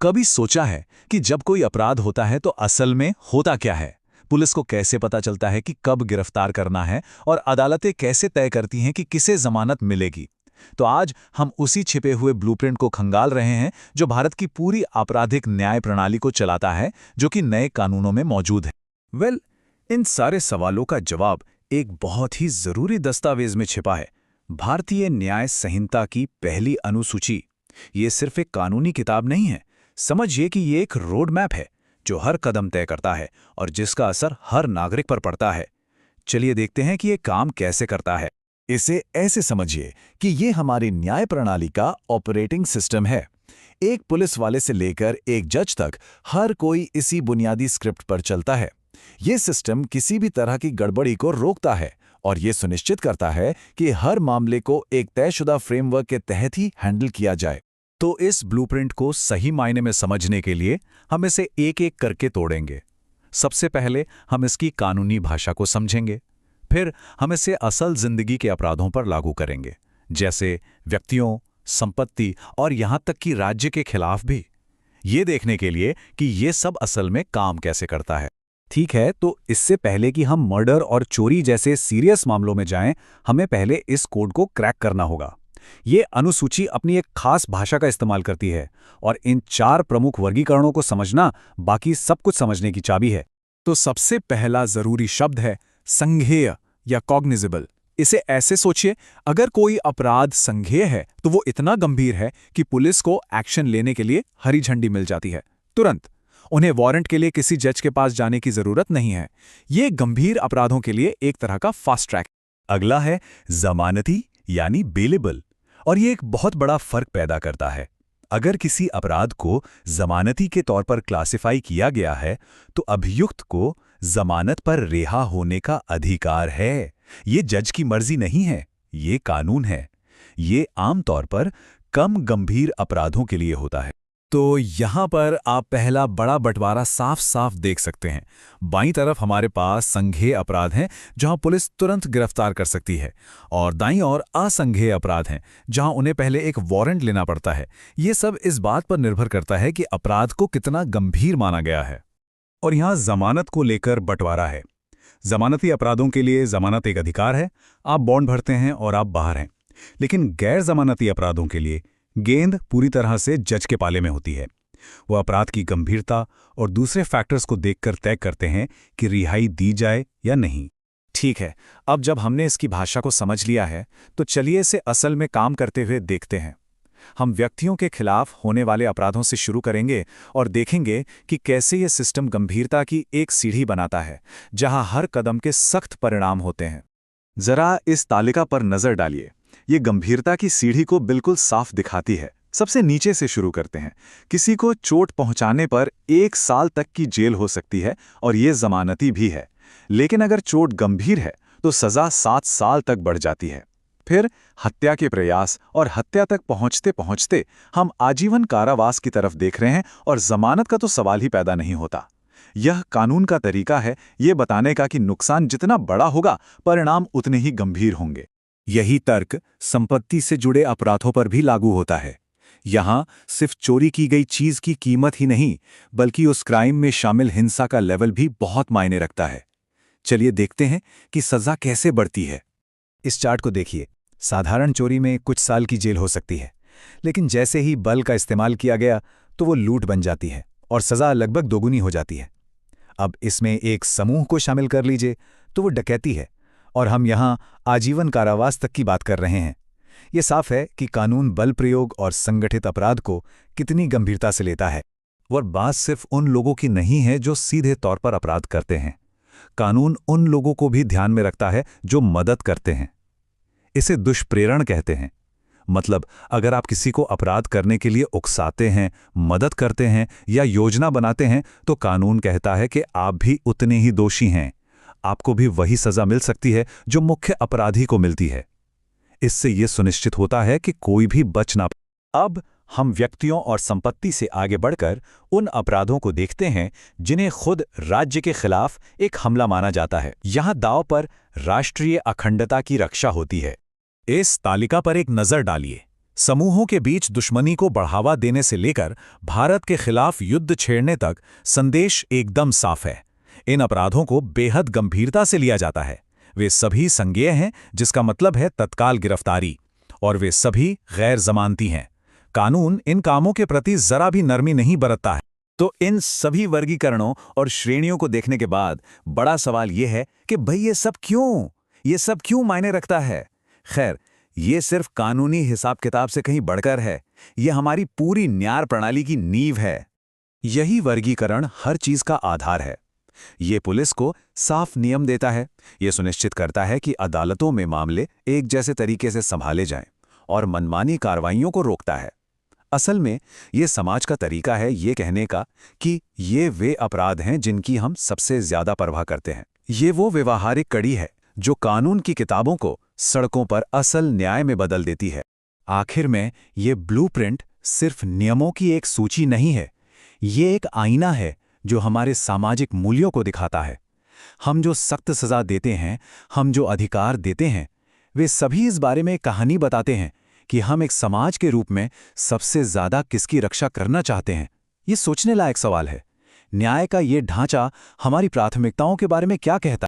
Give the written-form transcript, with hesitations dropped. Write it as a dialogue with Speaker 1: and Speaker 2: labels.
Speaker 1: कभी सोचा है कि जब कोई अपराध होता है तो असल में होता क्या है? पुलिस को कैसे पता चलता है कि कब गिरफ्तार करना है और अदालतें कैसे तय करती हैं कि किसे जमानत मिलेगी? तो आज हम उसी छिपे हुए ब्लूप्रिंट को खंगाल रहे हैं जो भारत की पूरी आपराधिक न्याय प्रणाली को चलाता है, जो कि नए कानूनों में मौजूद है। इन सारे सवालों का जवाब एक बहुत ही जरूरी दस्तावेज में छिपा है, भारतीय न्याय संहिता की पहली अनुसूची। ये सिर्फ एक कानूनी किताब नहीं है, समझिए कि ये एक रोड मैप है जो हर कदम तय करता है और जिसका असर हर नागरिक पर पड़ता है। चलिए देखते हैं कि ये काम कैसे करता है। इसे ऐसे समझिए कि ये हमारी न्याय प्रणाली का ऑपरेटिंग सिस्टम है। एक पुलिस वाले से लेकर एक जज तक हर कोई इसी बुनियादी स्क्रिप्ट पर चलता है। ये सिस्टम किसी भी तरह की गड़बड़ी को रोकता है और ये सुनिश्चित करता है कि हर मामले को एक तयशुदा फ्रेमवर्क के तहत ही हैंडल किया जाए। तो इस ब्लूप्रिंट को सही मायने में समझने के लिए हम इसे एक एक करके तोड़ेंगे। सबसे पहले हम इसकी कानूनी भाषा को समझेंगे, फिर हम इसे असल जिंदगी के अपराधों पर लागू करेंगे, जैसे व्यक्तियों, संपत्ति और यहां तक कि राज्य के खिलाफ भी, ये देखने के लिए कि ये सब असल में काम कैसे करता है। ठीक है, तो इससे पहले कि हम मर्डर और चोरी जैसे सीरियस मामलों में जाएं, हमें पहले इस कोड को क्रैक करना होगा। ये अनुसूची अपनी एक खास भाषा का इस्तेमाल करती है और इन 4 प्रमुख वर्गीकरणों को समझना बाकी सब कुछ समझने की चाबी है। तो सबसे पहला जरूरी शब्द है संज्ञेय या कॉग्निजेबल। इसे ऐसे सोचिए, अगर कोई अपराध संज्ञेय है तो वो इतना गंभीर है कि पुलिस को एक्शन लेने के लिए हरी झंडी मिल जाती है तुरंत। उन्हें वारंट के लिए किसी जज के पास जाने की जरूरत नहीं है। ये गंभीर अपराधों के लिए एक तरह का फास्ट ट्रैक। अगला है जमानती यानी बेलेबल, और ये एक बहुत बड़ा फर्क पैदा करता है। अगर किसी अपराध को जमानती के तौर पर क्लासिफाई किया गया है तो अभियुक्त को जमानत पर रिहा होने का अधिकार है। ये जज की मर्जी नहीं है, ये कानून है। ये आमतौर पर कम गंभीर अपराधों के लिए होता है। तो यहां पर आप पहला बड़ा बंटवारा साफ साफ देख सकते हैं। बाईं तरफ हमारे पास संज्ञेय अपराध हैं जहां पुलिस तुरंत गिरफ्तार कर सकती है, और दाईं ओर असंज्ञेय अपराध हैं जहां उन्हें पहले एक वारंट लेना पड़ता है। ये सब इस बात पर निर्भर करता है कि अपराध को कितना गंभीर माना गया है। और यहां जमानत को लेकर बंटवारा है। जमानती अपराधों के लिए जमानत एक अधिकार है, आप बॉन्ड भरते हैं और आप बाहर हैं। लेकिन गैर जमानती अपराधों के लिए गेंद पूरी तरह से जज के पाले में होती है। वो अपराध की गंभीरता और दूसरे फैक्टर्स को देखकर तय करते हैं कि रिहाई दी जाए या नहीं। ठीक है, अब जब हमने इसकी भाषा को समझ लिया है तो चलिए इसे असल में काम करते हुए देखते हैं। हम व्यक्तियों के खिलाफ होने वाले अपराधों से शुरू करेंगे और देखेंगे कि कैसे ये सिस्टम गंभीरता की एक सीढ़ी बनाता है जहां हर कदम के सख्त परिणाम होते हैं। जरा इस तालिका पर नजर डालिए। ये गंभीरता की सीढ़ी को बिल्कुल साफ दिखाती है। सबसे नीचे से शुरू करते हैं। किसी को चोट पहुंचाने पर 1 साल तक की जेल हो सकती है और ये जमानती भी है। लेकिन अगर चोट गंभीर है तो सजा 7 साल तक बढ़ जाती है। फिर हत्या के प्रयास और हत्या तक पहुंचते पहुंचते हम आजीवन कारावास की तरफ देख रहे हैं और जमानत का तो सवाल ही पैदा नहीं होता। यह कानून का तरीका है ये बताने का कि नुकसान जितना बड़ा होगा, परिणाम उतने ही गंभीर होंगे। यही तर्क संपत्ति से जुड़े अपराधों पर भी लागू होता है। यहां सिर्फ चोरी की गई चीज की कीमत ही नहीं, बल्कि उस क्राइम में शामिल हिंसा का लेवल भी बहुत मायने रखता है। चलिए देखते हैं कि सजा कैसे बढ़ती है। इस चार्ट को देखिए। साधारण चोरी में कुछ साल की जेल हो सकती है, लेकिन जैसे ही बल का इस्तेमाल किया गया तो वो लूट बन जाती है और सजा लगभग दोगुनी हो जाती है। अब इसमें एक समूह को शामिल कर लीजिए तो वो डकैती है, और हम यहां आजीवन कारावास तक की बात कर रहे हैं। ये साफ है कि कानून बल प्रयोग और संगठित अपराध को कितनी गंभीरता से लेता है। और बात सिर्फ उन लोगों की नहीं है जो सीधे तौर पर अपराध करते हैं। कानून उन लोगों को भी ध्यान में रखता है जो मदद करते हैं। इसे दुष्प्रेरण कहते हैं। मतलब अगर आप किसी को अपराध करने के लिए उकसाते हैं, मदद करते हैं या योजना बनाते हैं तो कानून कहता है कि आप भी उतने ही दोषी हैं। आपको भी वही सजा मिल सकती है जो मुख्य अपराधी को मिलती है। इससे यह सुनिश्चित होता है कि कोई भी बच ना। अब हम व्यक्तियों और संपत्ति से आगे बढ़कर उन अपराधों को देखते हैं जिन्हें खुद राज्य के खिलाफ एक हमला माना जाता है। यहां दांव पर राष्ट्रीय अखंडता की रक्षा होती है। इस तालिका पर एक नजर डालिए। समूहों के बीच दुश्मनी को बढ़ावा देने से लेकर भारत के खिलाफ युद्ध छेड़ने तक संदेश एकदम साफ है। इन अपराधों को बेहद गंभीरता से लिया जाता है। वे सभी संज्ञेय हैं, जिसका मतलब है तत्काल गिरफ्तारी, और वे सभी गैर जमानती हैं। कानून इन कामों के प्रति जरा भी नरमी नहीं बरतता है। तो इन सभी वर्गीकरणों और श्रेणियों को देखने के बाद बड़ा सवाल यह है कि भाई ये सब क्यों मायने रखता है। खैर, ये सिर्फ कानूनी हिसाब किताब से कहीं बढ़कर है। ये हमारी पूरी न्याय प्रणाली की नींव है। यही वर्गीकरण हर चीज का आधार है। ये पुलिस को साफ नियम देता है। ये सुनिश्चित करता है कि अदालतों में मामले एक जैसे तरीके से संभाले जाएं और मनमानी कार्रवाइयों को रोकता है। असल में ये समाज का तरीका है ये कहने का कि ये वे अपराध हैं जिनकी हम सबसे ज्यादा परवाह करते हैं। ये वो व्यवहारिक कड़ी है जो कानून की किताबों को सड़कों पर असल न्याय में बदल देती है। आखिर में ये ब्लूप्रिंट सिर्फ नियमों की एक सूची नहीं है, ये एक आईना है जो हमारे सामाजिक मूल्यों को दिखाता है। हम जो सख्त सजा देते हैं, हम जो अधिकार देते हैं, वे सभी इस बारे में एक कहानी बताते हैं कि हम एक समाज के रूप में सबसे ज्यादा किसकी रक्षा करना चाहते हैं। ये सोचने लायक सवाल है। न्याय का ये ढांचा हमारी प्राथमिकताओं के बारे में क्या कहता है?